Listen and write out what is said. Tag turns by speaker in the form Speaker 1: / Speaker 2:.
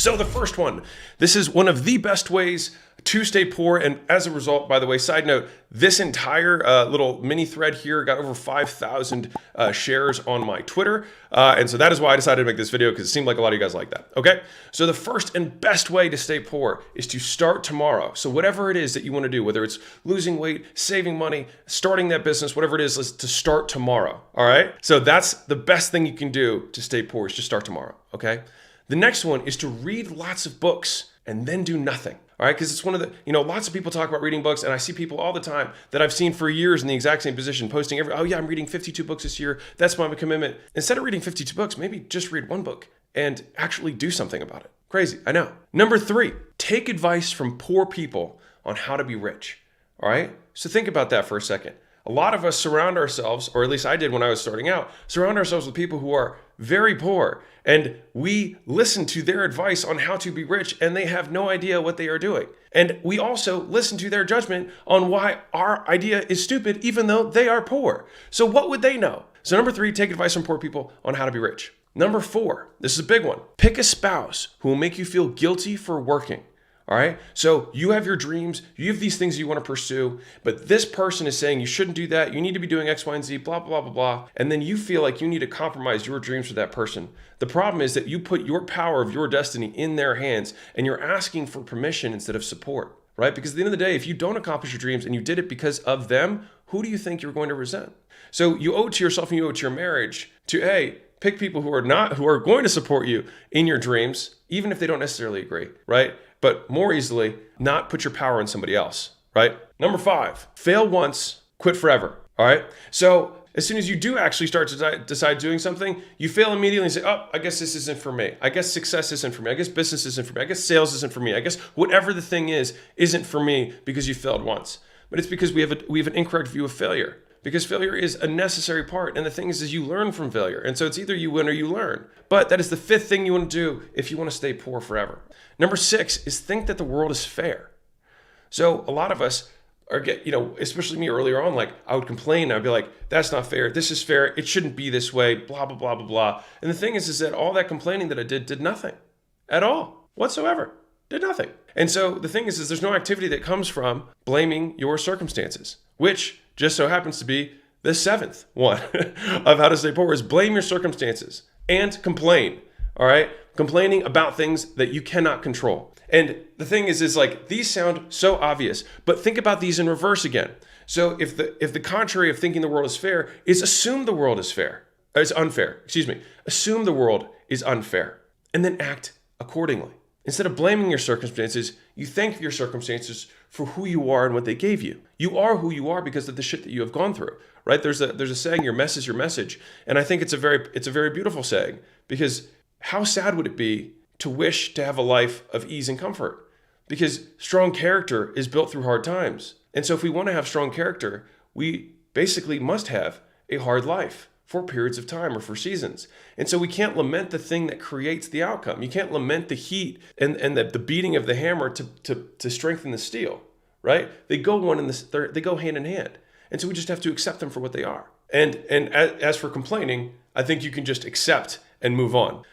Speaker 1: So the first one, this is one of the best ways to stay poor. And as a result, by the way, side note, this entire little mini thread here got over 5,000 shares on my Twitter. And so that is why I decided to make this video, because it seemed like a lot of you guys like that. Okay. So the first and best way to stay poor is to start tomorrow. So whatever it is that you want to do, whether it's losing weight, saving money, starting that business, whatever it is to start tomorrow. All right. So that's the best thing you can do to stay poor, is just start tomorrow. Okay. The next one is to read lots of books and then do nothing. All right, because it's one of the, lots of people talk about reading books, and I see people all the time that I've seen for years in the exact same position posting oh yeah, I'm reading 52 books this year. That's my commitment. Instead of reading 52 books, maybe just read one book and actually do something about it. Crazy, I know. Number 3, take advice from poor people on how to be rich. All right, so think about that for a second. A lot of us surround ourselves, or at least I did when I was starting out, surround ourselves with people who are very poor, and we listen to their advice on how to be rich, and they have no idea what they are doing. And we also listen to their judgment on why our idea is stupid, even though they are poor. So what would they know? So number 3, take advice from poor people on how to be rich. Number 4, this is a big one. Pick a spouse who will make you feel guilty for working. All right. So you have your dreams, you have these things you want to pursue, but this person is saying you shouldn't do that. You need to be doing X, Y, and Z, blah, blah, blah, blah. And then you feel like you need to compromise your dreams for that person. The problem is that you put your power of your destiny in their hands, and you're asking for permission instead of support, right? Because at the end of the day, if you don't accomplish your dreams and you did it because of them, who do you think you're going to resent? So you owe it to yourself and you owe it to your marriage to, A, pick people who are going to support you in your dreams, even if they don't necessarily agree, right? But more easily, not put your power in somebody else, right? Number 5, fail once, quit forever, all right? So as soon as you do actually start to decide doing something, you fail immediately and say, oh, I guess this isn't for me. I guess success isn't for me. I guess business isn't for me. I guess sales isn't for me. I guess whatever the thing is isn't for me because you failed once. But it's because we have an incorrect view of failure. Because failure is a necessary part. And the thing is you learn from failure. And so it's either you win or you learn. But that is the 5th thing you want to do if you want to stay poor forever. Number 6 is think that the world is fair. So a lot of us especially me earlier on, like I would complain. I'd be like, that's not fair. This is fair. It shouldn't be this way, blah, blah, blah, blah, blah. And the thing is that all that complaining that I did nothing at all whatsoever. Did nothing. And so the thing is there's no activity that comes from blaming your circumstances, which just so happens to be the 7th one of how to stay poor, is blame your circumstances and complain. All right. Complaining about things that you cannot control. And the thing is like, these sound so obvious, but think about these in reverse again. So if the contrary of thinking the world is fair is assume the world is fair, or it's unfair, assume the world is unfair and then act accordingly. Instead of blaming your circumstances, you thank your circumstances for who you are and what they gave you. You are who you are because of the shit that you have gone through, right? There's a saying, your mess is your message. And I think it's a very beautiful saying, because how sad would it be to wish to have a life of ease and comfort? Because strong character is built through hard times. And so if we want to have strong character, we basically must have a hard life for periods of time or for seasons. And so we can't lament the thing that creates the outcome. You can't lament the heat and the beating of the hammer to strengthen the steel, right? They go they go hand in hand. And so we just have to accept them for what they are. And as for complaining, I think you can just accept and move on.